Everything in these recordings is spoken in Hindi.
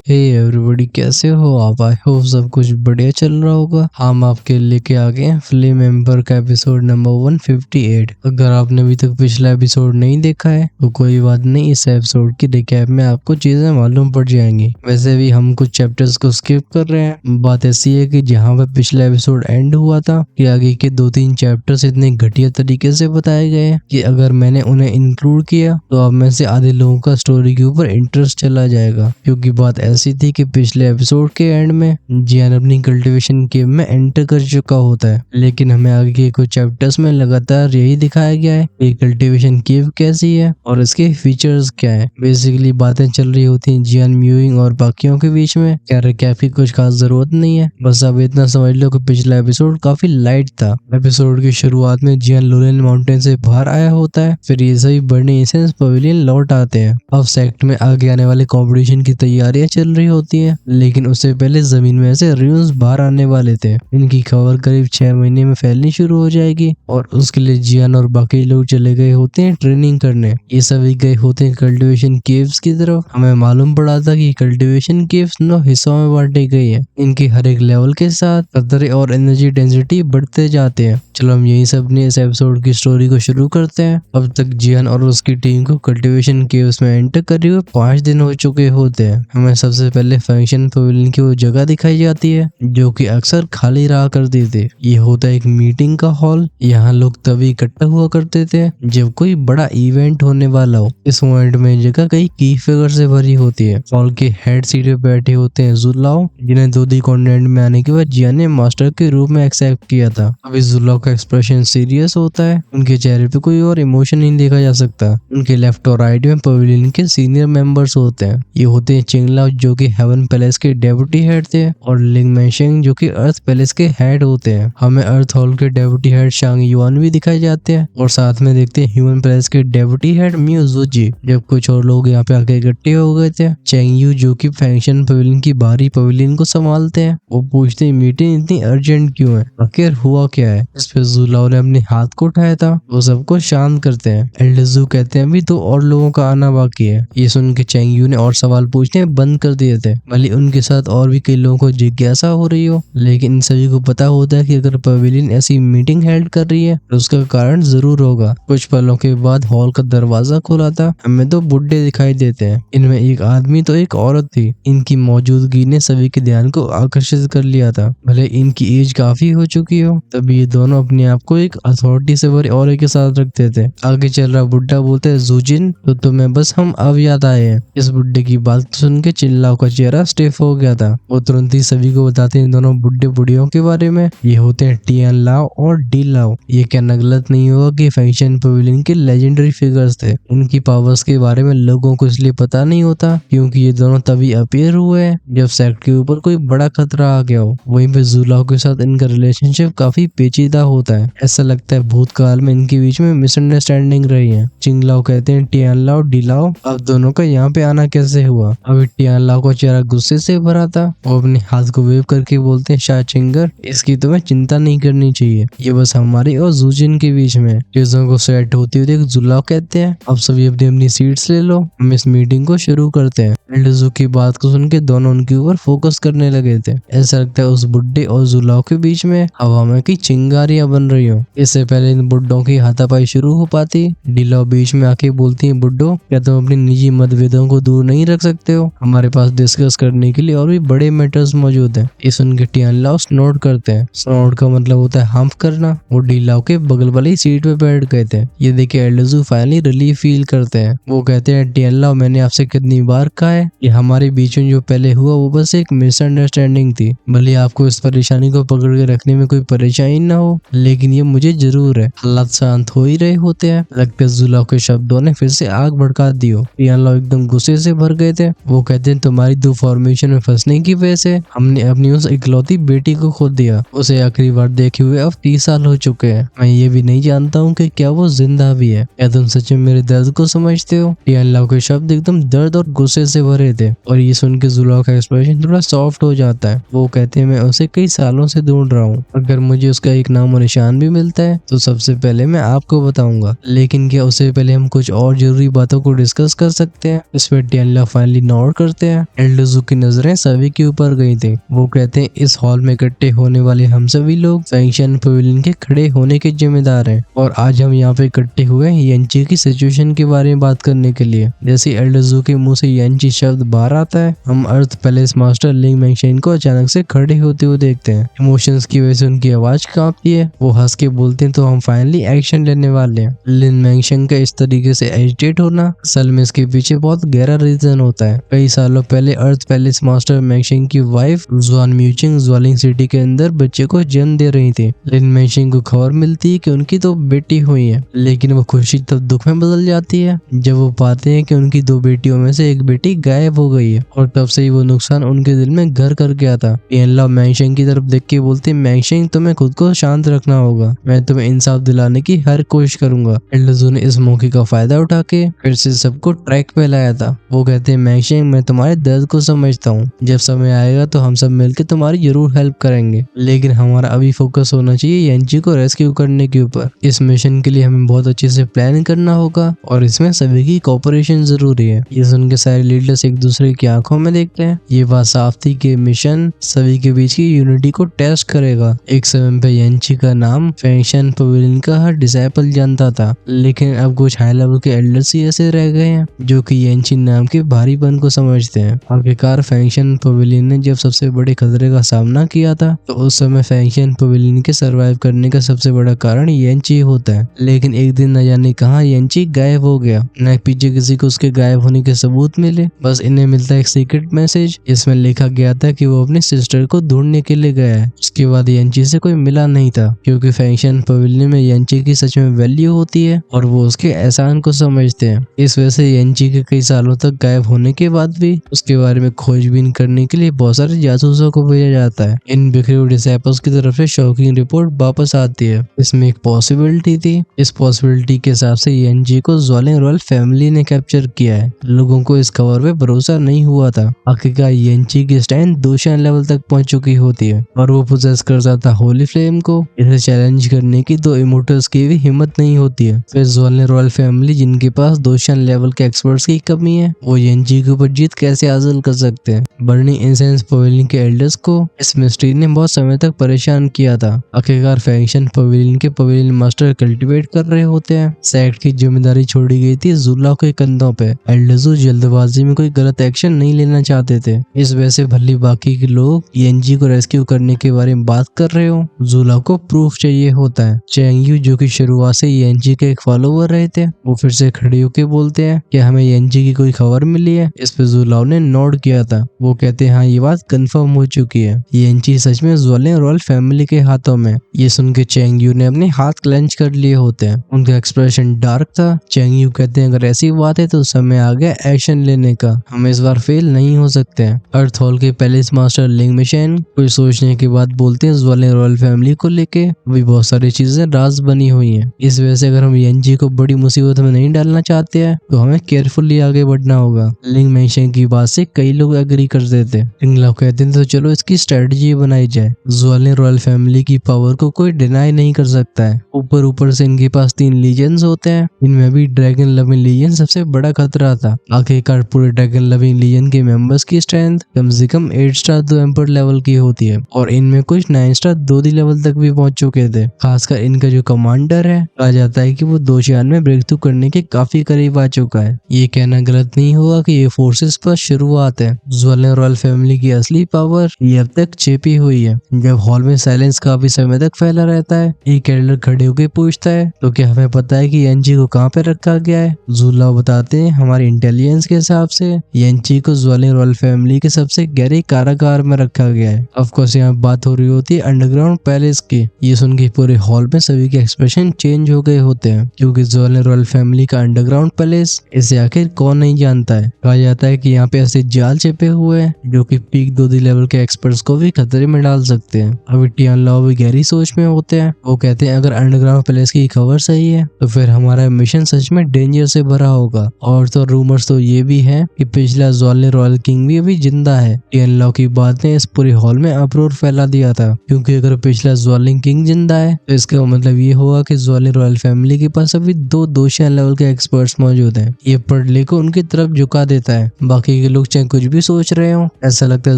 हे एवरीबॉडी, कैसे हो आप? आई होप सब कुछ बढ़िया चल रहा होगा। हम आपके लेके आ गए हैं फ्लेम एम्बर का एपिसोड नंबर 158। अगर आपने अभी तक पिछला एपिसोड नहीं देखा है तो कोई बात नहीं, इस एपिसोड की रिकैप में आपको चीजें मालूम पड़ जाएंगी। वैसे भी हम कुछ चैप्टर्स को स्किप कर रहे हैं। बात ऐसी है कि जहाँ पे पिछला एपिसोड एंड हुआ था कि आगे के 2-3 चैप्टर्स इतने घटिया तरीके से बताए गए हैं कि अगर मैंने उन्हें इंक्लूड किया तो अब में से आधे लोगों का स्टोरी के ऊपर इंटरेस्ट चला जाएगा। क्योंकि बात ऐसी थी कि पिछले एपिसोड के एंड में जियान अपनी कल्टीवेशन केव में एंटर कर चुका होता है, लेकिन हमें आगे के कुछ चैप्टर्स में लगातार यही दिखाया गया है कि कल्टीवेशन केव कैसी है और इसके फीचर्स क्या है। बेसिकली बातें चल रही होती हैं जियान, म्यूइंग और बाकियों के बीच में। क्या रिकैप की कुछ खास जरूरत नहीं है, बस अब इतना समझ लो कि पिछला एपिसोड काफी लाइट था। एपिसोड की शुरुआत में जियान लोरेन माउंटेन से बाहर आया होता है, फिर ये सभी बर्निंग एसेंस पवेलियन लौट आते हैं। अब सेक्ट में आगे आने वाले कंपटीशन की तैयारियां चल रही होती हैं, लेकिन उससे पहले जमीन में से र्यून्स बाहर आने वाले थे। इनकी खबर करीब 6 महीने में फैलनी शुरू हो जाएगी और उसके लिए जियान और बाकी लोग चले गए होते हैं ट्रेनिंग करने। ये सभी गए होते हैं कल्टीवेशन केव्स की तरफ। हमें मालूम पड़ा था कि कल्टीवेशन केव्स 9 हिस्सों में बांटी गई है। इनके हर एक लेवल के साथ खतरे और एनर्जी डेंसिटी बढ़ते जाते हैं। चलो हम यही सब अपने इस एपिसोड की स्टोरी को शुरू करते हैं। अब तक जियान और उसकी टीम को कल्टीवेशन केव्स में एंटर करे हुए 5 दिन हो चुके होते हैं। हमें सबसे पहले फंक्शन पवेलियन की वो जगह दिखाई जाती है जो कि अक्सर खाली रहा करती थी। ये होता है एक मीटिंग का हॉल। यहाँ लोग तभी इकट्ठा हुआ करते थे जब कोई बड़ा इवेंट होने वाला हो। इस मोमेंट में जगह कई की फिगर से भरी होती है। हॉल के हेड सीट पे बैठे होते हैं जुलाओ, जिन्हें दूधी कॉन्टिनेंट में आने के बाद जियान ने मास्टर के रूप में एक्सेप्ट किया था। अभी जुलाओ का एक्सप्रेशन सीरियस होता है। उनके चेहरे पे कोई और इमोशन नहीं देखा जा सकता। उनके लेफ्ट और राइट में पवेलियन के सीनियर मेंबर्स होते हैं। ये होते हैं चिंगलाओ जो कि हेवन पैलेस के डेप्यूटी हेड थे और लिंग मेंशेंग जो कि अर्थ पैलेस के हेड होते हैं। हमें अर्थ हॉल के डेप्यूटी हेड शांग युआन भी दिखाए जाते हैं और साथ में देखते हैं ह्यूमन पैलेस के डेप्यूटी हेड म्यू जुजी। जब कुछ और लोग यहाँ पे आके इकट्ठे हो गए थे, चेंग यू जो कि फंक्शन पवेलियन की बाहरी पवेलियन को संभालते हैं, वो पूछते हैं मीटिंग इतनी अर्जेंट क्यों है, आखिर हुआ क्या है। इस पे जुलाओ ने अपने हाथ को उठाया था। वो सबको शांत करते हैं। एल्डजू कहते हैं अभी तो और लोगों का आना बाकी है। ये सुन के चेंग यू ने और सवाल पूछने बंद कर दिए थे। भले उनके साथ और भी कई लोगों को जिज्ञासा हो रही हो, लेकिन इन सभी को पता होता है कि अगर पवेलियन ऐसी मीटिंग हेल्ड कर रही है तो उसका कारण जरूर होगा। कुछ पलों के बाद हॉल का दरवाजा खुला था। हमें तो बुड्ढे दिखाई देते हैं। इनमें एक आदमी तो एक औरत थी। इनकी मौजूदगी ने सभी के ध्यान को आकर्षित कर लिया था। भले इनकी एज काफी हो चुकी हो, तभी ये दोनों अपने आप को एक अथॉरिटी से भरे औरे के साथ रखते थे। आगे चल रहा बुड्ढा बोलते है, जूजिन तो तुम्हें बस हम अब याद आए हैं। इस बुड्ढे की बात सुन के चिल्लाओ का चेहरा स्टिफ हो गया था। वो तुरंत ही सभी को बताते हैं दोनों बुड्ढे बुढ़ियों के बारे में। ये होते हैं टियान लाओ और डी लाओ। ये कहना गलत नहीं होगा कि फंक्शन पवेलियन के लेजेंडरी फिगर्स थे। इनकी पावर्स के बारे में लोगों को इसलिए पता नहीं होता क्योंकि ये दोनों तभी अपीयर हुए हैं जब सेक्ट के ऊपर कोई बड़ा खतरा आ गया हो। वहीं पे जुलाओ के साथ इनका रिलेशनशिप काफी पेचीदा होता है। ऐसा लगता है भूतकाल में इनके बीच में मिसअंडरस्टैंडिंग रही है। चिंगलाओ कहते हैं टियान लाओ डी लाओ अब दोनों का यहाँ पे आना कैसे हुआ। अभी टियान लाओ का चेहरा गुस्से से भरा था। वो अपने हाथ को वेव करके बोलते हैं, शाह चिंगर इसकी तुम्हें चिंता नहीं करनी चाहिए। ये बस हमारी और जूजिन के बीच में। चीजों को सेट होती हुई देख जुलाओ कहते हैं, अब सभी अपनी अपनी सीट्स ले लो, हम इस मीटिंग को शुरू करते हैं। एल्डजू की बात को सुन के दोनों उनके ऊपर फोकस करने लगे थे। ऐसा लगता है उस बुड्ढे और जुलाओ के बीच में हवा में की चिंगारियां बन रही हो। इससे पहले इन बुड्ढों की हाथापाई शुरू हो पाती, डिलाओ बीच में आके बोलती है, बुड्ढो क्या तुम अपनी निजी मतभेदों को दूर नहीं रख सकते हो? हमारे पास डिस्कस करने के लिए और भी बड़े मैटर्स मौजूद हैं। ये सुन के टियान लाओ स्नोट करते हैं। स्नोट का मतलब होता है हम्फ करना। वो डिलाओ के बगल वाली सीट पे बैठ गए थे। ये देखे एल्डजू फाइनली रिलीफ फील करते हैं। वो कहते हैं, टियान लाओ मैंने आपसे कितनी बार कहा है कि हमारे बीच में जो पहले हुआ वो बस एक मिसअंडरस्टैंडिंग थी। भले आपको इस परेशानी को पकड़ के रखने में कोई परेशानी ना हो, लेकिन ये मुझे जरूर है। हालात शांत हो ही रहे होते हैं। लगता है जुलाओ के शब्दों ने फिर से आग भड़का दी हो। टियान लाओ एकदम गुस्से से भर गए थे। वो कहते हैं, तुम्हारी दो फॉर्मेशन में फंसने की वजह से हमने अपनी उस इकलौती बेटी को खो दिया। उसे आखिरी बार देखे हुए अब 30 साल हो चुके हैं। मैं ये भी नहीं जानता हूँ कि क्या वो जिंदा भी है। क्या तुम सच में मेरे दर्द को समझते हो? टियान लाओ के शब्द एकदम दर्द और गुस्से से भरे थे और ये सुन के जुलाओ का एक्सप्रेशन थोड़ा सॉफ्ट हो जाता है। वो कहते हैं, मैं उसे कई सालों से ढूंढ रहा हूँ। अगर मुझे उसका एक नाम और निशान भी मिलता है तो सबसे पहले मैं आपको बताऊंगा, लेकिन क्या उससे पहले हम कुछ और जरूरी बातों को डिस्कस कर सकते हैं? इस पर टियान लाओ फाइनली नॉट करते हैं हैं। एल्डरजू की नजरें सभी के ऊपर गई थी। वो कहते हैं इस हॉल में इकट्ठे होने वाले हम सभी लोग फैंक्शन पवेलियन के खड़े होने के जिम्मेदार हैं और आज हम यहाँ पे इकट्ठे हुए हैं येंची की सिचुएशन के बारे में बात करने के लिए। जैसे एल्डरजू के मुंह से येंची शब्द बाहर आता है, हम अर्थ पैलेस मास्टर लिंग मैंगशेन को अचानक से खड़े होते हुए देखते हैं। इमोशंस की वजह से उनकी आवाज कांपती है। वो हंस के बोलते हैं तो हम फाइनली एक्शन लेने वाले हैं। लिन मैंगशेन का इस तरीके से एजिटेट होना असल में इसके पीछे बहुत गहरा रीजन होता है। कई सालों पहले अर्थ पैलेस मास्टर मैंगशेन की वाइफ जुआन म्यूचिंग ज्वालिंग सिटी के अंदर बच्चे को जन्म दे रही थी। लिन मैंगशेन को खबर मिलती है कि उनकी दो बेटी हुई है, लेकिन वो खुशी तब दुख में बदल जाती है जब वो पाते हैं कि उनकी दो बेटियों में से एक बेटी गायब हो गई है और तब से ही वो नुकसान उनके दिल में घर कर गया था। येनला मैंगशेन की तरफ देख के बोलते हैं, मैंगशेन तुम्हें खुद को शांत रखना होगा, मैं तुम्हें इंसाफ दिलाने की हर कोशिश करूंगा। एल्डरजू ने इस मौके का फायदा उठा के फिर से सबको ट्रैक पे लाया था। वो कहते हैं, मैंगशेन मैं तुम्हारे दर्द को समझता हूँ, जब समय आएगा तो हम सब मिलकर तुम्हारी जरूर हेल्प करेंगे, लेकिन हमारा अभी फोकस होना चाहिए येंची को रेस्क्यू करने के ऊपर। इस मिशन के लिए हमें बहुत अच्छे से प्लान करना होगा और इसमें सभी की कोऑपरेशन जरूरी है। ये सुन के सारे लीडर्स एक दूसरे की आंखों में देखते हैं। ये बात साफ थी कि मिशन सभी के बीच की यूनिटी को टेस्ट करेगा। एक समय पे येंची का नाम फैंक्शन पवेलियन का हर डिसाइपल जानता था, लेकिन अब कुछ हाई लेवल के एल्डर्स ही ऐसे रह गए हैं जो कि येंची नाम के भारीपन को समझते हैं। आखिरकार फैंक्शन पवेलियन ने जब सबसे बड़े खतरे का सामना किया था तो उस समय फैंक्शन पवेलियन के सरवाइव करने का सबसे बड़ा कारण येंची होता है। लेकिन एक दिन न जाने कहां येंची गायब हो गया। न पीछे किसी को उसके गायब होने के सबूत मिले, बस इन्हें मिलता एक सीक्रेट मैसेज जिसमें लिखा गया था कि वो अपनी सिस्टर को ढूंढने के लिए गया है। उसके बाद येंची से कोई मिला नहीं था क्योंकि फैंक्शन पवेलियन में येंची की सच में वैल्यू होती है और वो उसके एहसान को समझते हैं। इस वजह से येंची के कई सालों तक गायब होने के बाद भी उसके बारे में खोजबीन करने के लिए बहुत सारे जासूसों को भेजा जाता है। इन बिखरे हुए डिसाइपल्स की तरफ से शॉकिंग रिपोर्ट वापस आती है। इसमें एक पॉसिबिलिटी थी। इस पॉसिबिलिटी के हिसाब से येंची को ज्वालिंग रॉयल फैमिली ने कैप्चर किया है। लोगों को इस खबर पे भरोसा नहीं हुआ था। आखिरकार येंची की स्ट्रेंथ दोशान लेवल तक पहुंच चुकी होती है और वो पोजेस करता था होली फ्लेम को। इसे चैलेंज करने की दो इमोर्टल्स की भी हिम्मत नहीं होती है। फिर ज्वालिंग रॉयल फैमिली जिनके पास दोशान लेवल के एक्सपर्ट्स की कमी है, वो येंची के ऊपर जीत कैसे हासिल कर सकते हैं। बर्निंग इंसेंस पवेलियन के एल्डर्स को इस मिस्ट्री ने बहुत समय तक परेशान किया था। आखिरकार फैंक्शन पवेलियन के पवेलियन मास्टर कल्टीवेट कर रहे होते हैं। सेक्ट की जिम्मेदारी छोड़ी गई थी जुला के कंधों पे। एल्डरजू जल्दबाजी में कोई गलत एक्शन नहीं लेना चाहते थे। इस वजह से भले बाकी के लोग येंची को रेस्क्यू करने के बारे में बात कर रहे हो, जुला को प्रूफ चाहिए होता है। चेंगयू जो कि शुरुआत से येंची के एक फॉलोवर रहे थे, वो फिर से खड़े होके बोलते हैं कि हमें येंची की कोई खबर मिली है। इस पे जुलाओ ने नोट किया था। वो कहते हैं हाँ ये बात कंफर्म हो चुकी है, येंची सच में ज्वालिंग रॉयल फैमिली के हाथों में। ये सुन के चेंगयू ने अपने हाथ क्लेंच कर लिए होते हैं। उनका एक्सप्रेशन डार्क था। चेंगयू कहते हैं अगर ऐसी बात है तो समय आ गया एक्शन लेने का, हम इस बार फेल नहीं हो सकते हैं। अर्थ हॉल के पैलेस मास्टर लिंग मैंगशेन कुछ सोचने के बाद बोलते हैं ज्वालिंग रॉयल फैमिली को लेके भी बहुत सारी चीजें राज बनी हुई हैं। इस वजह से अगर हम येंची को बड़ी मुसीबत में नहीं डालना चाहते हैं तो हमें केयरफुली आगे बढ़ना होगा। लिंग मैंगशेन की बात से कई लोग एग्री करते थे। लिंगलाओ कहते हैं तो चलो इसकी स्ट्रेटजी बनाई जाए। ज्वालिंग रॉयल फैमिली की पावर को कोई डिनाई नहीं कर सकता है। ऊपर से इनके पास 3 लीजेंड्स होते हैं, इनमें भी ड्रैगन लविंग लीजन सबसे बड़ा खतरा था। आखिरकार पूरे ड्रैगन लविंग लीजन के मेंबर्स की स्ट्रेंथ कम से कम 8 स्टार 2 एम्पर लेवल की होती है और इनमें कुछ 9 स्टार 2D लेवल तक भी पहुंच चुके थे। खासकर इनका जो कमांडर है, कहा जाता है कि वो 2 में ब्रेक थ्रू करने के काफी करीब आ चुका है। ये कहना गलत नहीं होगा कि ये फोर्सेस पर शुरुआत है। ज्वालिंग रॉयल फैमिली की असली पावर ये अब तक छिपी हुई है। जब हॉल में साइलेंस काफी समय तक फैला रहता है, एक एल्डर खड़े होकर पूछता है तो क्या हमें पता है कि येंची को कहाँ पे रखा गया है। जुलाओ बताते हैं हमारी इंटेलिजेंस के हिसाब से येंची को ज्वालिंग रॉयल फैमिली के सबसे गहरे कारागार में रखा गया है। ऑफ कोर्स यहाँ बात हो रही होती है अंडरग्राउंड पैलेस की। ये सुन के पूरे हॉल में सभी के एक्सप्रेशन चेंज हो गए होते हैं क्योंकि ज्वालिंग रॉयल फैमिली का अंडरग्राउंड पैलेस इसे आखिर कौन नहीं जानता है। कहा जाता है कि यहाँ पे ऐसे जाल छिपे हुए हैं जो कि पीक 2D लेवल के एक्सपर्ट्स को भी खतरे में डाल सकते हैं। अभी टियानलाओ भी गहरी सोच में होते हैं। वो कहते हैं अगर अंडरग्राउंड पैलेस की खबर सही है तो फिर हमारा मिशन सच में डेंजर से भरा होगा। और तो रूमर्स तो ये भी है कि पिछला ज्वालिंग रॉयल किंग भी अभी जिंदा है। टियानलाओ की बात ने इस पूरे हॉल में अप्रोर फैला दिया था क्योंकि अगर पिछला ज्वालिंग किंग जिंदा है तो इसका मतलब ये होगा कि ज्वालिंग रॉयल फैमिली के पास अभी 2 दोशिया लेवल के एक्सपर्ट्स मौजूद हैं। ये पर्डले को उनकी तरफ झुका देता है। बाकी के लोग चाहे कुछ भी सोच रहे हो, ऐसा लगता है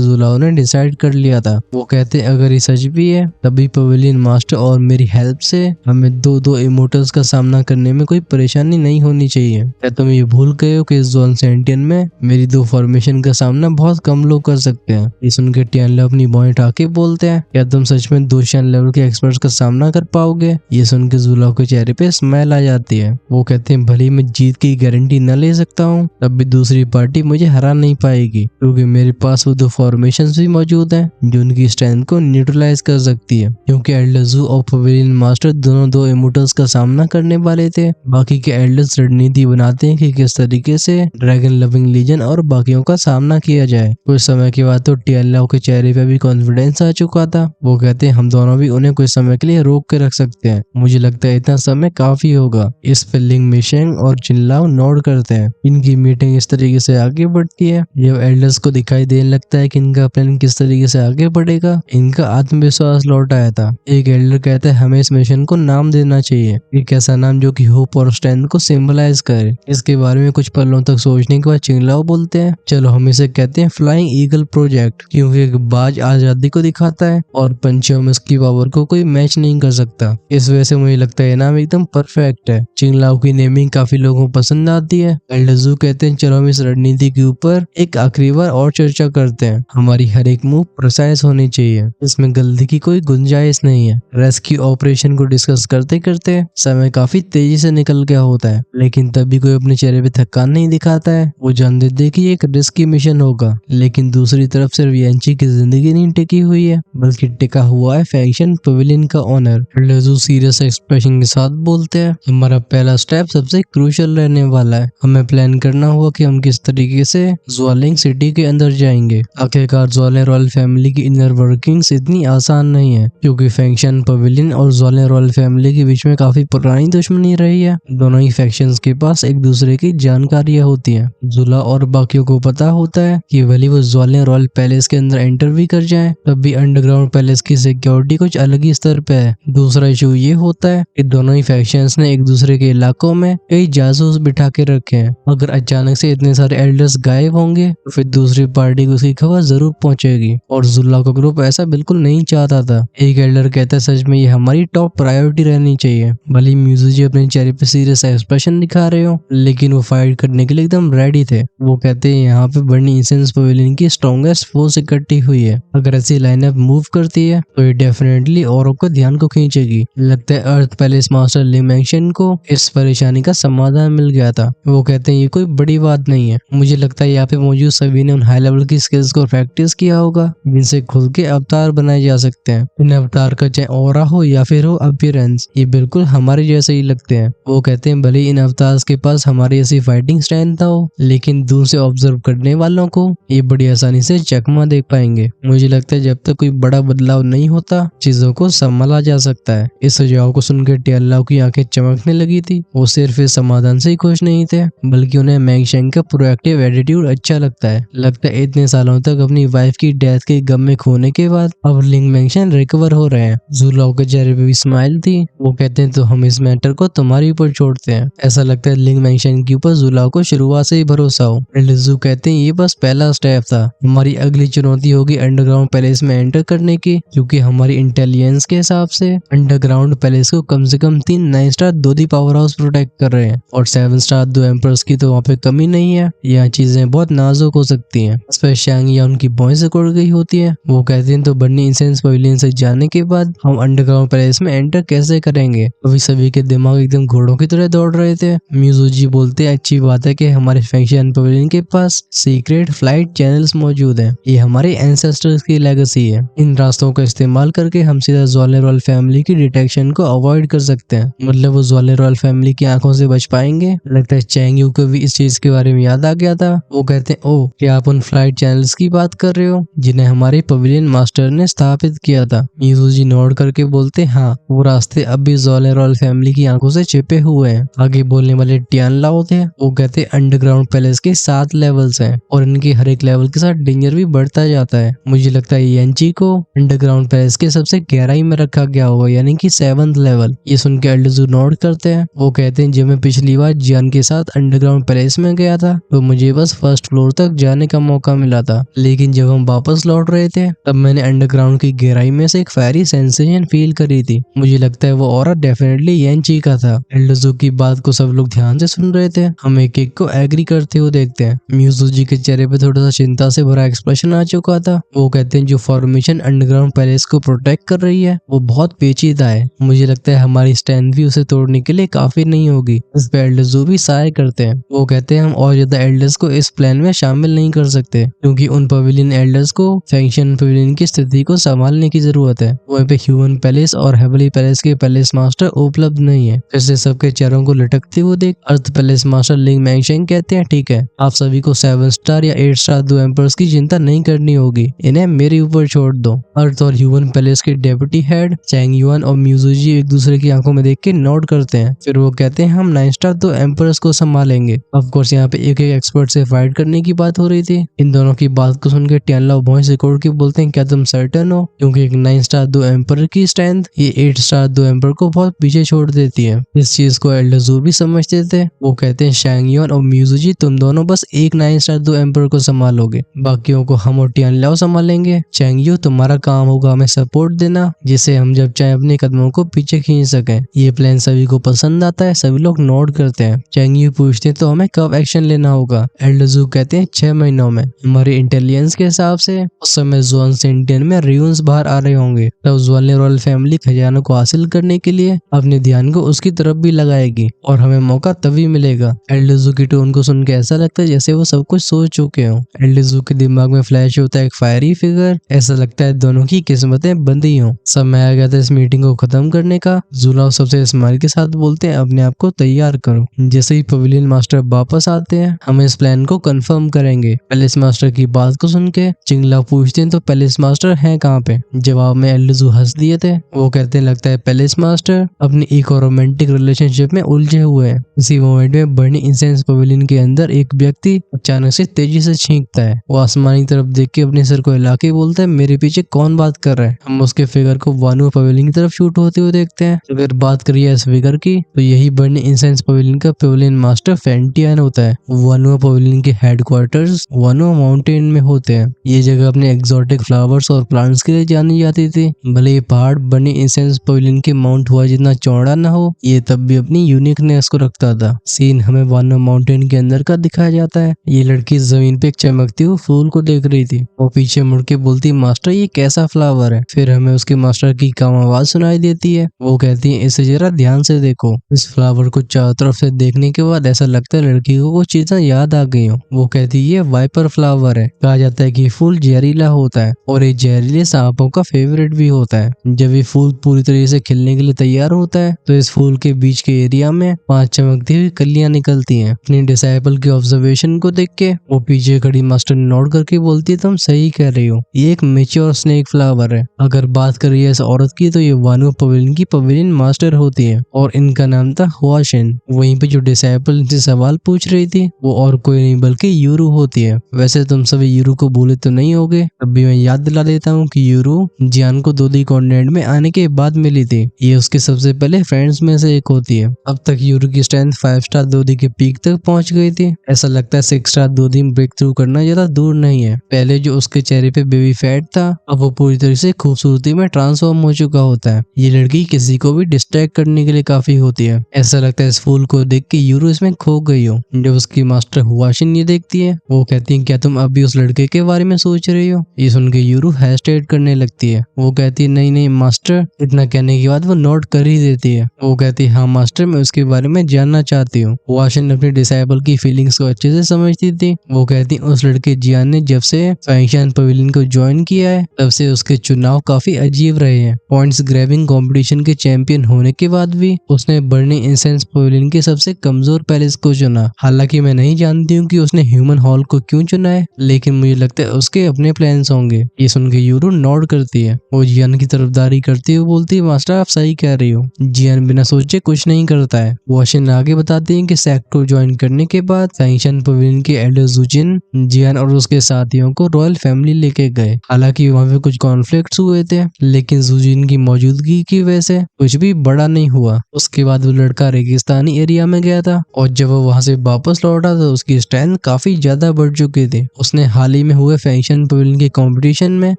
जुलाओ ने डिसाइड कर लिया था। वो कहते हैं अगर ये सच भी है तभी पवेलियन मास्टर और मेरी हेल्प से हमें दो इमोटल्स का सामना करने में कोई परेशानी नहीं होनी चाहिए। क्या तुम ये भूल गए हो कि इस जोन सेंटियन में मेरी 2 फॉर्मेशन का सामना बहुत कम लोग कर सकते हैं। ये सुन के टियानला अपनी बॉय उठा के बोलते हैं क्या तुम सच में 2 शान लेवल के एक्सपर्ट्स का सामना कर पाओगे। ये सुन के जुलाओ के चेहरे पे स्माइल आ जाती है। वो कहते हैं भले मैं जीत की गारंटी न ले सकता हूँ तब भी दूसरी पार्टी मुझे हरा नहीं पाएगी, क्योंकि मेरे पास वो 2 फॉर्मेशंस भी मौजूद हैं जो उनकी स्ट्रेंथ को न्यूट्रलाइज कर सकती है। क्योंकि एल्डरजू और पवेलियन मास्टर दोनों 2 इमोटल्स का सामना करने वाले थे, बाकी के एल्डर्स रणनीति बनाते हैं कि किस तरीके से ड्रैगन लविंग लीजन और बाकियों का सामना किया जाए। कुछ समय के बाद तो टियानला के चेहरे पे भी कॉन्फिडेंस आ चुका था। वो कहते हैं हम दोनों भी उन्हें कुछ समय के लिए रोक के रख सकते हैं, मुझे लगता है इतना समय काफी होगा। इस पे लिंग मिशेंग और चिनलाओ नोट करते हैं। इनकी मीटिंग इस तरीके से आगे बढ़ती है। जब एल्डर्स को दिखाई देने लगता है कि इनका प्लान किस तरीके से आगे बढ़ेगा, इनका आत्मविश्वास लौट आया था। एक एल्डर कहता है हमें इस मिशन को नाम देना चाहिए, एक ऐसा नाम जो कि होप और स्ट्रेंथ को सिंबलाइज करे। इसके बारे में कुछ पलों तक सोचने के बाद चिंगलाओ बोलते हैं चलो हम इसे कहते हैं फ्लाइंग ईगल प्रोजेक्ट, क्योंकि एक बाज आजादी को दिखाता है और पंछियों में इसकी पावर को कोई मैच नहीं कर सकता। इस वजह से मुझे लगता है नाम एकदम परफेक्ट है। चिंगलाओ की नेमिंग काफी लोगों को पसंद आती है। एल्डरजू कहते हैं चलो हम इस रणनीति के ऊपर एक आखिरी बार और चर्चा करते हैं, हमारी हर एक मूव प्रिसाइज होनी चाहिए, इसमें गलती की कोई गुंजाइश नहीं है। रेस्क्यू ऑपरेशन को डिस्कस करते करते समय काफी तेजी से निकल गया होता है, लेकिन तभी कोई अपने चेहरे पे थकान नहीं दिखाता है। वो जानते थे कि एक रिस्की मिशन होगा, लेकिन दूसरी तरफ सिर्फ यांची की जिंदगी नहीं टिकी हुई है बल्कि टिका हुआ है फैक्शन पवेलियन का ऑनर। एल्डरजू सीरियस एक्सप्रेशन के साथ बोलते हैं हमारा पहला स्टेप सबसे क्रूशियल रहने वाला है, हमें प्लान करना होगा कि हम किस तरीके से ज्वालिंग सिटी के अंदर जाएंगे। आखिरकार ज्वालिंग रॉयल फैमिली की इनर वर्किंग्स इतनी आसान नहीं है, क्योंकि फैक्शन पवेलियन और ज्वालिंग रॉयल फैमिली के बीच में काफी पुरानी दुश्मनी रही है। दोनों ही फैक्शंस के पास एक दूसरे की जानकारियां होती हैं। जुला और बाकियों को पता होता है कि भले वो ज्वालिंग रॉयल पैलेस के अंदर एंटर भी कर जाए तब भी अंडरग्राउंड पैलेस की सिक्योरिटी कुछ अलग ही स्तर पे है। दूसरा इशू ये होता है कि दोनों ही फैक्शंस ने एक दूसरे के इलाकों में कई जासूस बिठा के रखे हैं। अगर अचानक से इतने सारे एल्डर्स गायब होंगे तो फिर दूसरी पार्टी को उसकी खबर जरूर पहुंचेगी, और जुल्ला का ग्रुप ऐसा बिल्कुल नहीं चाहता था। एक एल्डर कहता है सच में ये हमारी टॉप प्रायोरिटी रहनी चाहिए। भले म्यूजिजी अपने चेहरे पे सीरियस एक्सप्रेशन दिखा रहे हो, लेकिन वो फाइट करने के लिए एकदम रेडी थे। वो कहते हैं यहाँ पे बर्निंग इंसेंस पवेलियन की स्ट्रॉन्गेस्ट फोर्स इकट्ठी हुई है, अगर ऐसी लाइनअप मूव करती है तो ये डेफिनेटली औरों को ध्यान को खींचेगी। लगता है अर्थ पैलेस मास्टर लिंग मैंशन को इस परेशानी का समाधान मिल गया था। वो कहते हैं ये कोई बड़ी बात नहीं है, मुझे लगता है यहाँ पे मौजूद सभी ने उन हाई लेवल की स्किल्स को प्रैक्टिस किया होगा जिनसे खुद के अवतार बनाए जा सकते हैं। इन अवतार का चाहे ऑरा हो या फिर हो अपीयरेंस, ये बिल्कुल हमारे जैसे ही लगते हैं। वो कहते हैं भले इन अवतार्स के पास हमारी ऐसी फाइटिंग स्ट्रेंथ हो, लेकिन दूर से ऑब्जर्व करने वालों को ये बड़ी आसानी से चकमा देख पाएंगे। मुझे लगता है जब तक कोई बड़ा बदलाव नहीं होता चीजों को संभाला जा सकता है। इस सुझाव को सुनकर टियानला की आंखें चमकने लगी थी। वो सिर्फ इस समाधान से ही खुश नहीं थे, बल्कि उन्हें मैंगशेंग का प्रोएक्टिव एटीट्यूड अच्छा लगता है। लगता है इतने सालों तक अपनी वाइफ की डेथ के गम में खोने के बाद अब लिंग मैंगशन रिकवर हो रहे हैं। जुलाओ के चेहरे पे भी स्माइल थी। वो कहते हैं तो हम इस मैटर को तुम्हारे ऊपर छोड़ते हैं। ऐसा लगता है लिंग मैंगशन के ऊपर जुलाओ को शुरुआत से ही भरोसा हो। एल्डरजू कहते हैं ये बस पहला स्टेप था, हमारी अगली चुनौती होगी अंडरग्राउंड पैलेस में एंटर करने की, क्योंकि हमारी इंटेलिजेंस के हिसाब से अंडरग्राउंड पैलेस को कम से कम 3 9 star 2 the power house protect कर रहे हैं, और 7 स्टार 2 एम्पर्स की तो वहाँ पे कमी नहीं है। यहाँ चीजें बहुत नाजुक हो सकती हैं, स्पेशली शैंग या उनकी बॉय से कुड़ गई होती है। वो कहते हैं तो बर्निंग इंसेंस पवेलियन से जाने के बाद हम अंडरग्राउंड पैलेस में एंटर कैसे करेंगे। अभी सभी के दिमाग एकदम घोड़ों की तरह दौड़ रहे थे। म्यूजिजी बोलते हैं अच्छी बात है कि हमारे फैक्शन पवेलियन के पास सीक्रेट फ्लाइट चैनल्स मौजूद हैं, ये हमारे एंसेस्टर्स की लेगेसी है। इन रास्तों का इस्तेमाल करके हम सीधा ज्वालिंग रॉयल फैमिली की डिटेक्शन को अवॉइड कर सकते हैं, मतलब वो ज्वालिंग रॉयल फैमिली की आंखों से बच पाएंगे। लगता है चैंग यू को भी इस चीज के बारे में याद आ गया था। वो कहते हैं ओह क्या आप उन फ्लाइट चैनल्स की बात कर रहे हो जिन्हें हमारे पवेलियन मास्टर ने स्थापित किया था। म्यूजिजी नोड करके बोलते हाँ, वो रास्ते अब भी ज्वालिंग रॉयल फैमिली की आंखों से छिपे हुए हैं। आगे बोलने वाले टियानला होते हैं। वो कहते हैं अंडरग्राउंड पैलेस के 7 लेवल्स हैं और इनके हर एक लेवल के साथ डेंजर भी बढ़ता जाता है। मुझे लगता है यांची को अंडरग्राउंड पैलेस के सबसे गहराई में रखा गया होगा, यानी कि 7th लेवल। ये सुन के एल्डरजू नोड करते हैं। वो कहते हैं जब मैं पिछली बार जियान के साथ अंडरग्राउंड पैलेस में गया था तो मुझे बस 1st फर्स्ट फ्लोर तक जाने का मौका मिला था, लेकिन जब हम वापस लौट रहे थे तब मैंने अंडरग्राउंड की गहराई में से एक फायरी सेंसेशन फील करी थी। मुझे लगता है वो ऑरा डेफिनेटली येनची का था। एल्डरजू की बात को सब लोग ध्यान से सुन रहे थे। हम एक एक को एग्री करते हुए देखते हैं। म्यूजुजी के चेहरे पे थोड़ा सा चिंता से भरा एक्सप्रेशन आ चुका था। वो कहते हैं जो फॉर्मेशन अंडरग्राउंड पैलेस को प्रोटेक्ट कर रही है वो बहुत पेचीदा है। मुझे लगता है हमारी स्ट्रेंथ भी उसे तोड़ने के लिए काफी नहीं होगी। इस पे एल्डरजू भी साय करते हैं। वो कहते हैं हम और ज्यादा एल्डर्स को इस प्लान में शामिल नहीं कर सकते, क्योंकि उन पवेलियन एल्डर्स को फैक्शन पवेलियन की स्थिति को संभालने की जरूरत है। वहीं पे ह्यूमन पैलेस और हेवली पैलेस के पैलेस मास्टर उपलब्ध नहीं है। फिर से सबके चेहरों को लटकते हुए देख अर्थ पैलेस मास्टर लिंग मैंगशेंग कहते हैं ठीक है, आप सभी को 7 स्टार या 8 स्टार दो एम्पर्स की चिंता नहीं करनी होगी, इन्हें मेरे ऊपर छोड़ दो। अर्थ और ह्यूमन पैलेस के डेप्यूटी हेड चैंग युआन और म्यूजुजी एक दूसरे की आंखों में देख के नोट करते हैं। फिर वो कहते हैं हम 9 स्टार दो एम्पर्स को संभालेंगे। ऑफ कोर्स यहाँ पे एक एक्सपर्ट से फाइट करने की बात हो रही थी। इन दोनों की बात को सुनकर टियानलाओ वॉइस रिकॉर्ड के बोलते हैं क्या तुम सर्टेन हो, क्योंकि एक 9 स्टार दो एम्पर की स्ट्रेंथ ये 8 स्टार दो एम्पर को बहुत पीछे छोड़ देती है। इस चीज को एल्डरजू भी समझते थे। वो कहते हैं शैंग युआन और म्यूजुजी तुम दोनों बस एक 9 स्टार दो एम्पर को संभालोगे, बाकियों को हम और टियानलाओ संभालेंगे। चैंग यू तुम्हारा काम होगा हमें सपोर्ट देना, जिससे हम जब चाहे अपने कदमों को पीछे खींच सकें। ये प्लान सभी को पसंद आता है। सभी लोग नोट करते हैं। चैंग यू पूछते तो हमें कब एक्शन लेना होगा। एल्डरजू कहते हैं 6 महीनों में। हमारे इंटेलिजेंस के हिसाब से उस समय जुआन सेंटियन में रियून्स बाहर आ रहे होंगे। तब जुआन ने रॉयल फैमिली खजानों को हासिल करने के लिए अपने ध्यान को उसकी तरफ भी लगाएगी और हमें मौका तभी मिलेगा। एल्डरजू की टोन को सुन के ऐसा लगता है जैसे वो सब कुछ सोच चुके हो। एल्डरजू के दिमाग में फ्लैश होता है एक फायरी फिगर। ऐसा लगता है दोनों की किस्मतें बंधी हों। समय आ गया था इस मीटिंग को खत्म करने का। जुलाओ सबसे स्माइल के साथ बोलते हैं अपने आप को तैयार करो। जैसे ही पवेलियन मास्टर वापस आते हैं हम इस प्लान को कंफर्म करेंगे। पैलेस मास्टर की बात को सुन के चिंगलाओ पूछते हैं तो पैलेस मास्टर है कहाँ पे। जवाब में एल्डरजू हंस दिए थे। वो कहते हैं लगता है पैलेस मास्टर अपनी एक और रोमांटिक रिलेशनशिप में उलझे हुए हैं। इसी मोमेंट में बर्निंग इंसेंस पवेलियन के अंदर एक व्यक्ति अचानक से तेजी से छींकता है। वो आसमानी तरफ देख के अपने सर को हिला के बोलता है मेरे पीछे कौन बात कर रहा है। हम उसके फिगर को वानुआ पवेलियन की तरफ शूट होते हुए देखते हैं। अगर बात करिए इस फिगर की तो यही बर्निंग इंसेंस पवेलियन का पवेलियन मास्टर फेंटियान होता है। वानुआ पवेलियन के हेडक्वार्टर्स वानुआ माउंटेन में होते हैं। ये जगह अपने एक्सोटिक फ्लावर्स और प्लांट्स के लिए जानी जाती थी। भले ये पहाड़ बर्निंग इंसेंस पवेलियन के माउंट हुआ जितना चौड़ा न हो, ये तब भी अपनी यूनिकनेस को रखता था। सीन हमें वानुआ माउंटेन के अंदर का दिखाया जाता है। ये लड़की जमीन पे एक चमकते हुए फूल को देख रही थी। वो पीछे मुड़ के बोलती मास्टर ये कैसा फ्लावर है। फिर हमें उसके मास्टर की काम आवाज सुनाई देती है। वो कहती है इसे जरा ध्यान से देखो। इस फ्लावर को चारों तरफ से देखने के बाद ऐसा लगता है लड़की को वो चीजें याद आ गई हो। वो कहती है ये वाइपर फ्लावर है। कहा जाता है कि फूल जहरीला होता है और ये जहरीले सांपों का फेवरेट भी होता है। जब ये फूल पूरी तरह से खिलने के लिए तैयार होता है तो इस फूल के बीच के एरिया में 5 चमकती हुई कलियां निकलती हैं। अपनी डिसाइपल के ऑब्जर्वेशन को देख के वो पीछे खड़ी मास्टर नोट करके बोलती है तुम सही कह रही हो, ये एक मैच्योर स्नेक फ्लावर है। अगर बात करिए इस औरत की तो ये वानुआ पवेलियन की पवेलियन मास्टर होती है और इनका नाम था हुआशिन। वहीं पे जो डिसाइपल इनसे सवाल पूछ रही थी वो और कोई नहीं बल्कि यूरू होती है। वैसे तुम सभी यूरू को भूले तो नहीं होगे, तब भी मैं याद दिला देता हूँ कि यूरू जियान को दोदी कॉन्टिनेंट में आने के बाद मिली थी। ये उसके सबसे पहले फ्रेंड्स में से एक होती है। अब तक यूरू की स्ट्रेंथ 5 स्टार दोदी के पीक तक पहुंच गई थी। ऐसा लगता है 6 स्टार दोदी में ब्रेक थ्रू करना ज्यादा दूर नहीं है। पहले जो उसके चेहरे पे बेबी फैट था अब वो पूरी तरह से खूबसूरती में ट्रांसफॉर्म हो चुका होता है। ये लड़की किसी को भी डिस्ट्रैक्ट करने के लिए काफी होती है। ऐसा लगता है इस फूल को देख के यूरू इसमें खो गई हो। जब उसकी मास्टर हुआशिन ये देखती है वो कहती है क्या तुम अभी उस लड़के के बारे में सोच रही हो। ये सुन के यूरू हेस्टेट करने लगती है। वो कहती है नहीं नहीं मास्टर। इतना कहने के बाद वो नोट कर ही देती है। वो कहती है हाँ मास्टर मैं उसके बारे में जानना चाहती हूँ। हुआशिन अपनी डिसाइपल की फीलिंग्स को अच्छे से समझती थी। वो कहती है उस लड़के जियान ने जब से फैंक्शन पवेलियन को ज्वाइन किया है तब से उसके चुनाव काफी अजीब रहे हैं। पॉइंट्स ग्रैबिंग कंपटीशन के चैंपियन होने के बाद भी उसने बर्निंग इंसेंस पवेलियन के सबसे कमजोर पैलेस को चुना। हालांकि मैं नहीं जानती हूँ कि उसने ह्यूमन हॉल को क्यों चुना है, लेकिन मुझे लगता है उसके अपने प्लान्स होंगे। ये सुन के यूरू नोड करती है। वो जियान की तरफदारी करती हुए बोलती है मास्टर आप सही कह रही हो। जियान बिना सोचे कुछ नहीं करता है। वॉशिन आगे बताती है कि सेक्ट को ज्वाइन करने के बाद फैंक्शन पवेलियन के एल्डर जुजिन जियान और उसके साथियों को रॉयल फैमिली लेके गए। हालांकि वहाँ पे कुछ कॉन्फ्लिक्ट्स हुए थे लेकिन जुजिन की मौजूदगी की वजह से कुछ भी बड़ा नहीं हुआ। उसके बाद वो लड़का रेगिस्तानी एरिया में गया था और जब वो वहाँ से वापस लौटा तो उसकी स्ट्रेंथ काफी ज्यादा बढ़ चुके थे। उसने हाल ही में हुए फैशन पवेलियन के कंपटीशन में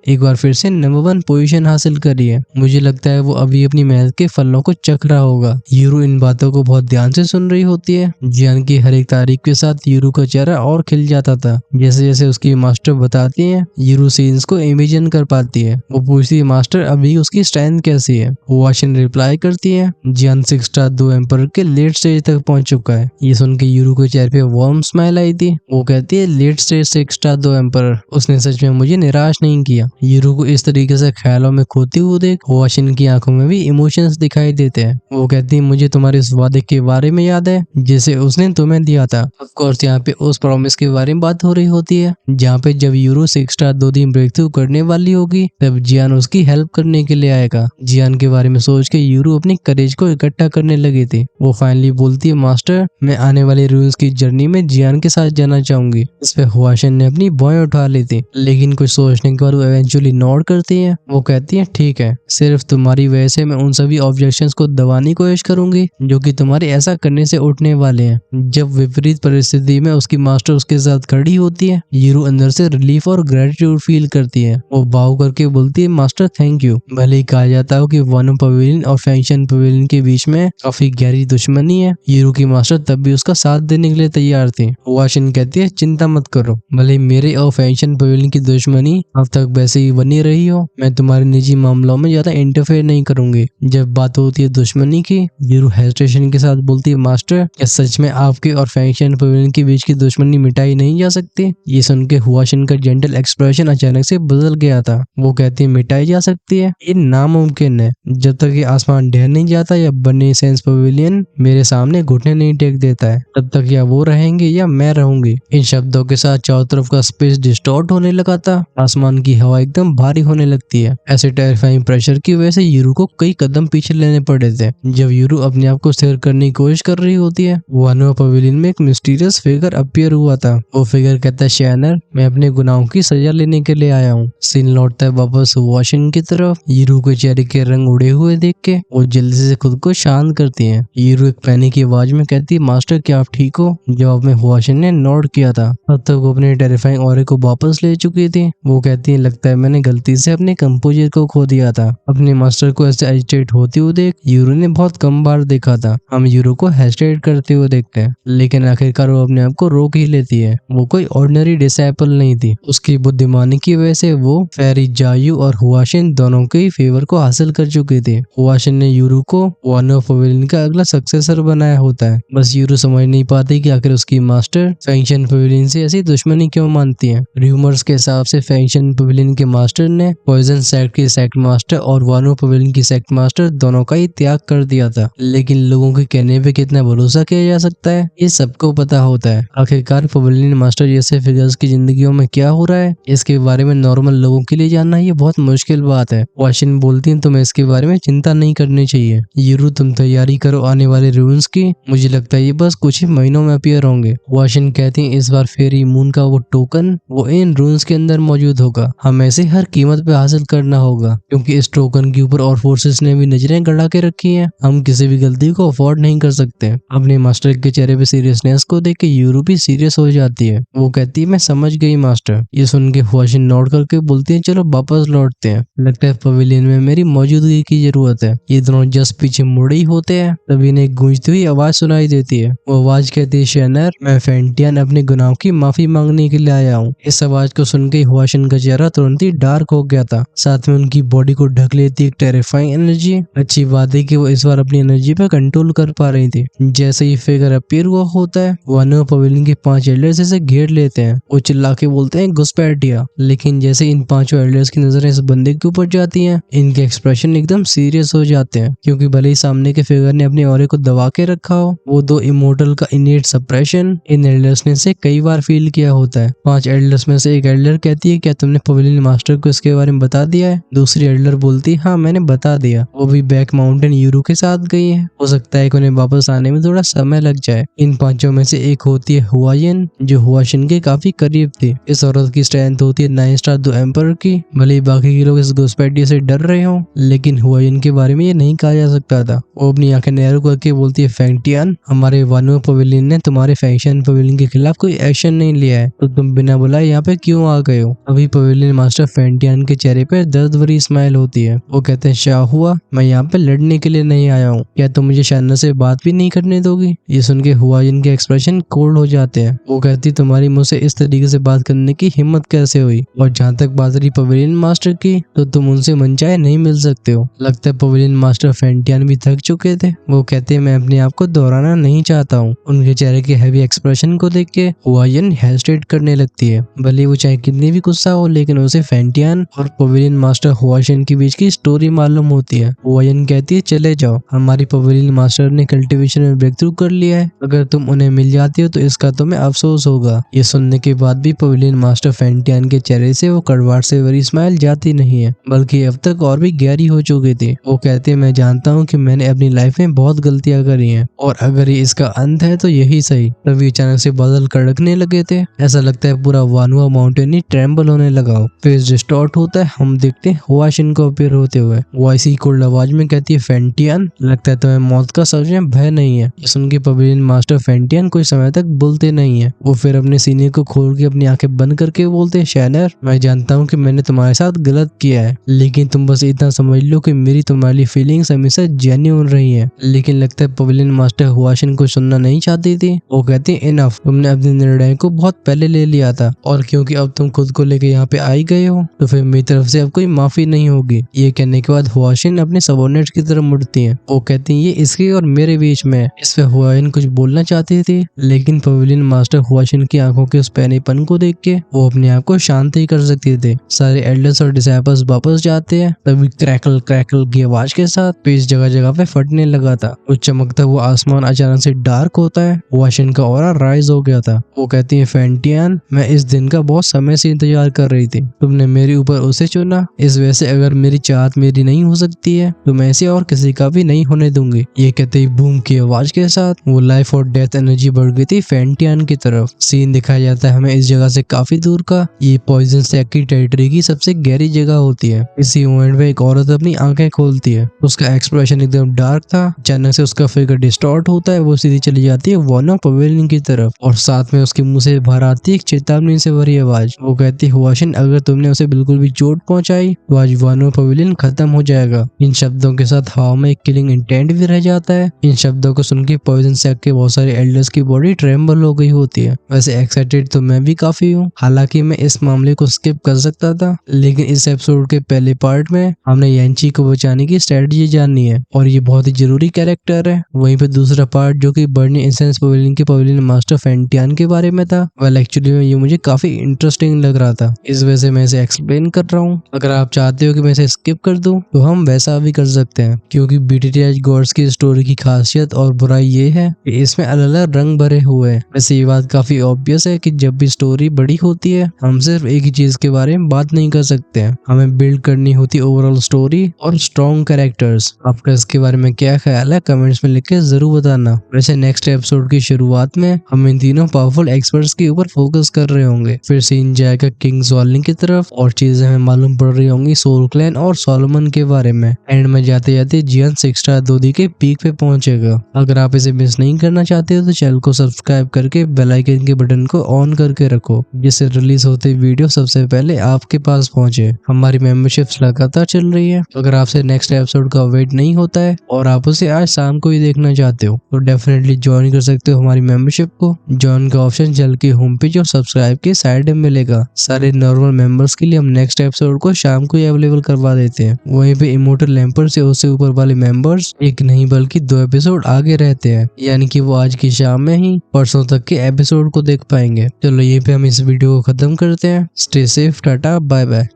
एक बार फिर से नंबर 1 पोजीशन हासिल करी है। मुझे लगता है वो अभी अपनी मेहनत के फलों को चख रहा होगा। यूरू इन बातों को बहुत ध्यान से सुन रही होती है। जियान की हर एक तारीफ के साथ यूरू का चेहरा और खिल जाता था। जैसे जैसे उसकी मास्टर बताती है, यूरू सीन्स को इमेजिन कर पाती है। वो पूछती है, मास्टर अभी उसकी स्ट्रेंथ कैसी है? वाशिन रिप्लाई करती है, जियान 6 स्टार 2 एम्पर के लेट स्टेज तक पहुंच चुका है। ये सुन के यूरू के चेहरे पे वार्म स्माइल आई थी। वो कहती है, लेट स्टेज 6 स्टार 2 एम्पर, उसने सच में मुझे निराश नहीं किया। यूरू को इस तरीके से ख्यालों में खोती हुए देख वाशिन की आंखों में भी इमोशंस दिखाई देते हैं। वो कहती है, मुझे तुम्हारे इस वादे के बारे में याद है जिसे उसने तुम्हें दिया था। ऑफ कोर्स यहाँ पे उस प्रॉमिस के बारे में बात हो रही होती है, जहाँ पे जब यूरो 6 स्टार 2 दिन ब्रेक थ्रू करने वाली होगी तब जियान उसकी हेल्प करने के लिए आएगा। जियान के बारे में सोच के यूरो अपनी करेज को इकट्ठा करने लगे थे। वो फाइनली बोलती है, मास्टर मैं आने वाली रूल्स की जर्नी में जियान के साथ जाना चाहूंगी। इस पे हुआशन ने अपनी बॉय उठा ली थी, लेकिन कुछ सोचने के बाद वो इवेंचुअली नोट करती है। वो कहती है, ठीक है, सिर्फ तुम्हारी वजह से मैं उन सभी ऑब्जेक्शंस को दबाने की कोशिश करूंगी जो कि तुम्हारे ऐसा करने से उठने वाले हैं। जब विपरीत परिस्थिति में उसकी मास्टर उसके साथ खड़ी होती है, यूरू अंदर से रिलीफ और ग्रेटिट्यूड फील करती है। वो बाव करके बोलती है, मास्टर थैंक यू। भले ही कहा जाता हो कि वानो पवेलियन और फैशन पवेलियन के बीच में काफी गहरी दुश्मनी है, यूरू की मास्टर तब भी उसका साथ देने के लिए तैयार थी। वाशिन कहती है, चिंता मत करो, भले मेरे और फैशन पवेलियन की दुश्मनी अब तक वैसे ही बनी रही हो, मैं तुम्हारे निजी मामलों में ज्यादा इंटरफेयर नहीं करूंगी। जब बात होती है दुश्मनी की, यूरू हेजिटेशन के साथ बोलती है, मास्टर क्या सच में आपके और फैशन पवेलियन के बीच की दुश्मनी मिटाई नहीं जा सकती? ये सुन के हुआशन का जेंटल एक्सप्रेशन अचानक से बदल गया था। वो कहती है, मिटाई जा सकती है? ये नामुमकिन है। जब तक ये आसमान ढह नहीं जाता या बने सेंस पवेलियन मेरे सामने घुटने नहीं टेक देता है, तब तक या वो रहेंगे या मैं रहूंगी। इन शब्दों के साथ चारों तरफ का स्पेस डिस्टॉर्ट होने लगा था। आसमान की हवा एकदम भारी होने लगती है। ऐसे टेरिफाइंग प्रेशर की वजह से यूरू को कई कदम पीछे लेने पड़े थे। जब यूरू अपने आप को स्थिर करने की कोशिश कर रही होती है, वानो पवेलियन में एक मिस्टीरियस फिगर अपीयर हुआ था। वो फिगर कहता है, शैनर मैं अपने गुनाहों की सजा लेने के लिए आया हूँ। सीन लौटता है वापस वाशिन की तरफ। यूरू के चेहरे के रंग उड़े हुए देख के वो जल्दी से खुद को शांत करती है। यूरू एक पैनिक की आवाज में कहती है, मास्टर क्या आप ठीक हो? जवाब में वाशिन ने नोट किया था। अब तक वो अपने टेरिफाइंग ऑरे को वापस ले चुकी थी। वो कहती है, लगता है मैंने गलती से अपने कंपोजर को खो दिया था। अपने मास्टर को ऐसे एजिटेट होते हुए देख यूरो ने बहुत कम बार देखा था। हम यूरो को हेजिटेट करते हुए देखते हैं, लेकिन आखिरकार वो अपने आप को रोक ही लेती है। वो कोई ऑर्डिनरी डिसाइपल नहीं थी। उसकी बुद्धिमानी की वजह से वो फेरी जायू और हुआशिन दोनों के फेवर को हासिल कर चुकी थी। हुआशिन ने यूरो को वानो पवेलियन का अगला सक्सेसर बनाया होता है। बस यूरो समझ नहीं पाती कि आखिर उसकी मास्टर फैशन पवेलियन से ऐसी दुश्मनी क्यों मानती है। रूमर्स के हिसाब से फैशन पवेलियन के मास्टर ने पॉइजन सेक्ट की सेक्ट मास्टर और वानो पवेलियन की सेक्ट मास्टर दोनों का ही त्याग कर दिया था। लेकिन लोगों के कहने पे कितना भरोसा किया जा सकता है, ये सबको पता होता है। आखिरकार पवेलियन मास्टर जैसे फिगर्स की जिंदगियों में क्या हो रहा है, इसके बारे में नॉर्मल लोगों के लिए जानना ये बहुत मुश्किल बात है। वाशिन बोलती है, तुम्हें इसके बारे में चिंता नहीं करनी चाहिए। यूरू तुम तैयारी करो आने वाले रून्स की, मुझे लगता है ये बस कुछ ही महीनों में अपीयर होंगे। वाशिन कहती है, इस बार फेरी मून का वो टोकन वो इन रून्स के अंदर मौजूद होगा। हमें इसे हर कीमत पे हासिल करना होगा, क्योंकि इस टोकन के ऊपर और फोर्सेस ने भी नजरें गड़ा के रखी हैं। हम किसी भी गलती को अफोर्ड नहीं कर सकते। अपने मास्टर के चेहरे पे सीरियसनेस को देख के यूरू भी सीरियस हो जाती है। वो कहती है, मैं समझ गई मास्टर। ये सुन के हुआशिन नोट करके बोलती है, चलो वापस लौटते हैं, लगता है पवेलियन में मेरी मौजूदगी की जरूरत है। ये दोनों जस्ट पीछे मुड़े ही होते हैं, तभी इन्हें गूंजती हुई आवाज सुनाई देती है। वो आवाज कहती है, शैनर मैं फेंटियन अपने गुनाहों की माफी मांगने के लिए आया हूँ। इस आवाज को सुन के हुआशिन का चेहरा तुरंत ही डार्क हो गया था। साथ में उनकी बॉडी को ढक लेती एक टेरिफाइंग एनर्जी। अच्छी बात है कि वो इस बार अपनी एनर्जी पे कंट्रोल कर पा रही थी। जैसे ही फिगर अपीयर हुआ होता है, वानो पवेलियन के 5 एल्डर्स इसे घेर लेते हैं। वो चिल्ला के बोलते हैं, घुसपैठिया। लेकिन जैसे इन 5 एल्डर्स की नजरें इस बंदे के ऊपर जाती हैं, इनके एक्सप्रेशन एकदम सीरियस हो जाते हैं, क्योंकि भले ही सामने के फिगर ने अपने ऑरे को दबा के रखा हो, वो दो इमोर्टल का इनेट सप्रेशन इन एल्डर्स ने से कई बार फील किया होता है। 5 एल्डर्स में से एक एल्डर कहती है, क्या तुमने पवेलियन मास्टर को इसके बारे में बता दिया है? दूसरी एल्डर बोलती है, हाँ मैंने बता दिया। वो भी बैक माउंटेन यूरू के साथ गई है। हो सकता है कि उन्हें वापस आने में थोड़ा समय लग जाए। इन 5 में से एक होती है हुआयन, जो हुआशिन के काफी करीब थी। इस औरत की स्ट्रेंथ होती है 9 स्टार 2 एम्पर की। भले ही बाकी के लोग इस घुसपैठिया से डर रहे हो, लेकिन हुआयन के बारे में ये नहीं कहा जा सकता था। वो अपनी आंखें नैरो करके बोलती है, फैंटियन हमारे वानो पवेलियन ने तुम्हारे फैशन पवेलियन के खिलाफ कोई एक्शन नहीं लिया है तो तुम बिना बुलाए यहाँ पे क्यों आ गए हो। अभी पवेलियन मास्टर फेंटियान के चेहरे पे दर्द भरी स्माइल होती है। वो कहते हैं क्या हुआ, मैं यहाँ पे लड़ने के लिए नहीं आया हूँ, क्या तुम मुझे शायना से बात भी नहीं करने दोगी। ये सुन के हुआयन के एक्सप्रेशन कोल्ड हो जाते हैं। वो कहती तुम्हारी मुझसे इस तरीके से बात करने की हिम्मत कैसे हुई, और जहाँ तक बात रही पवेलियन मास्टर की तो तुम उनसे मनचाहे नहीं मिल सकते हो। लगता है पवेलियन मास्टर फेंटियान भी थक चुके थे। वो कहते हैं मैं अपने आप को दोहराना नहीं चाहता हूँ। उनके चेहरे के हैवी एक्सप्रेशन को देख के हुआयन हेजिटेट करने लगती है। भले वो चाहे कितनी भी गुस्सा हो, लेकिन उसे फेंटियान और पवेलियन मास्टर हुआशन के बीच की स्टोरी मालूम होती है। हुआयन कहती है चले जाओ, हमारी पवेलियन मास्टर ने कल्टीवेशन में ब्रेक थ्रू कर लिया है, अगर तुम उन्हें मिल जाती हो तो इसका तुम्हें अफसोस होगा। ये सुनने के बाद भी पवेलियन मास्टर फेंटियान के चेहरे से वो कड़वाहट से भरी स्माइल जाती नहीं है, बल्कि अब तक और भी गहरी हो चुकी थी। वो कहते हैं मैं जानता हूँ कि मैंने अपनी लाइफ में बहुत गलतियां करी हैं, और अगर ये इसका अंत है तो यही सही। तभी अचानक से बादल कड़कने लगे थे, ऐसा लगता है पूरा वानुआ माउंटेन ही ट्रेम्बल होने लगा हो। फेस डिस्टॉर्ट होता है, हम देखते हैं हुआशिन को अपीयर होते हुए। वो ऐसी कोल्ड आवाज में कहती है फेंटियान लगता है तुम्हें मौत का सच में भय नहीं है। ये सुन के पवेलियन मास्टर फेंटियान कुछ समय तक बोलते नहीं है। वो फिर अपने सीने को खोल के अपनी आंखें बंद करके बोलते हैं शायनर मैं जानता हूँ कि मैंने तुम्हारे साथ गलत किया है, लेकिन तुम बस इतना समझ लो कि मेरी तुम्हारी फीलिंग्स हमेशा जेन्युइन रही है। लेकिन लगता है पवेलियन मास्टर हुआशिन को सुनना नहीं चाहती थी। वो कहती है इनफ, तुमने अपने निर्णय को बहुत पहले ले लिया था, और क्योंकि अब तुम खुद को लेके यहाँ पे आई गए हो तो फिर मेरी तरफ से अब कोई माफी नहीं होगी। ये कहने के बाद हुआशिन अपने सबॉर्डिनेट्स की तरफ मुड़ती है। वो कहती है ये इसके और मेरे बीच में। इस पे हुआशिन कुछ बोलना चाहती थी, लेकिन पवेलियन मास्टर हुआशिन की आंखों के उस पैनीपन को देख के वो अपने आप को शांत ही कर सकते थे। सारे एल्डर्स और डिसाइपल्स वापस जाते हैं, तभी क्रैकल क्रैकल की आवाज के साथ पेज जगह जगह पे फटने लगा था। वो चमकता हुआ आसमान अचानक से डार्क होता है। हुआशिन का ऑरा राइज हो गया था। वो कहती है फेंटियान मैं इस दिन का बहुत समय से इंतजार कर रही थी, तुमने मेरे ऊपर उसे चुना, इस वजह से अगर मेरी चाहत मेरी नहीं हो सकती है तो मैं इसे और किसी का भी नहीं होने दूंगी। ये कहते ही बूम की आवाज के साथ वो लाइफ और डेथ एनर्जी बढ़ गई थी फेंटियान की तरफ। सीन दिखाया जाता है हमें इस जगह से काफी दूर का। ये पॉइजन सैक की टेरिटरी की सबसे गहरी जगह होती है। इसी मोमेंट में एक औरत अपनी आंखें खोलती है, उसका एक्सप्रेशन एकदम डार्क था। अचानक से उसका फिगर डिस्टॉर्ट होता है, वो सीधी चली जाती है वानो पवेलियन की तरफ, और साथ में उसके मुंह से बाहर आती है एक चेतावनी से भरी आवाज। वो कहती है हुआशिन अगर तुमने उसे बिल्कुल भी चोट पहुंचाई तो आज वानो पवेलियन खत्म हो जाएगा। इन शब्दों के साथ हवा में एक किलिंग इंटेंट भी रह जाता है। इन शब्दों को सुन के पॉइजन सैक के बहुत सारे एल्डर्स की बॉडी ट्रेम्बल हो गई होती है। वैसे एक्साइटेड तो मैं भी काफी हूँ, हालांकि मैं इस मामले को स्किप कर सकता था, लेकिन इस एपिसोड के पहले पार्ट में हमने यांची को बचाने की स्ट्रेटजी जाननी है, और ये बहुत ही जरूरी कैरेक्टर है। वहीं पे दूसरा पार्ट जो कि बर्नी इंसेंस पवेलियन के पवेलियन मास्टर फेंटियान के बारे में था, वेल एक्चुअली में ये मुझे काफी इंटरेस्टिंग लग रहा था, इस वजह से मैं इसे एक्सप्लेन कर रहा हूँ। अगर आप चाहते हो कि मैं इसे स्किप कर दूं तो हम वैसा भी कर सकते हैं, क्योंकि बीटीटीएच गॉड्स की स्टोरी की खासियत और बुराई ये है कि इसमें अलग अलग रंग भरे हुए हैं। वैसे ये बात काफी ऑब्वियस है कि जब भी स्टोरी बड़ी होती है हम सिर्फ एक ही चीज के बारे में बात नहीं कर सकते हैं, हमें बिल्ड करनी होती ओवरऑल स्टोरी और स्ट्रॉन्ग कैरेक्टर्स। आपका इसके बारे में क्या ख्याल है कमेंट्स में लिख के जरूर बताना। वैसे नेक्स्ट एपिसोड की शुरुआत में हम इन तीनों पावरफुल एक्सपर्ट्स के ऊपर फोकस कर रहे होंगे, फिर सीन जाएगा किंग ज़ोर्लिन की तरफ और चीजें हमें मालूम पड़ रही होंगी सोल क्लैन और सोलोमन के बारे में। एंड में जाते जाते जियान 6 स्टार 2D के पीक पे पहुंचेगा। अगर आप इसे मिस नहीं करना चाहते हो तो चैनल को सब्सक्राइब करके बेल आइकन के बटन को ऑन करके रखो, जिससे रिलीज होते वीडियो सबसे पहले आपके पास पहुंचे। हमारी मेंबरशिप्स लगातार चल रही है, अगर आपसे नेक्स्ट एपिसोड का वेट नहीं होता है और आप उसे आज शाम को ही देखना चाहते हो तो डेफिनेटली ज्वाइन कर सकते हो हमारी मेंबरशिप को। ज्वाइन का ऑप्शन चैनल की होम पेज और सब्सक्राइब के साइड में मिलेगा। सारे नॉर्मल मेंबर्स के लिए हम नेक्स्ट एपिसोड को शाम को ही अवेलेबल करवा देते हैं। वहीं पे इमोर्टल लैंपर से उससे ऊपर वाले मेंबर्स एक नहीं बल्कि 2 एपिसोड आगे रहते हैं, यानी कि वो आज की शाम में ही परसों तक के एपिसोड को देख पाएंगे। चलो यहीं पे हम इस वीडियो को खत्म करते हैं। स्टे सेफ, टाटा, बाय बाय।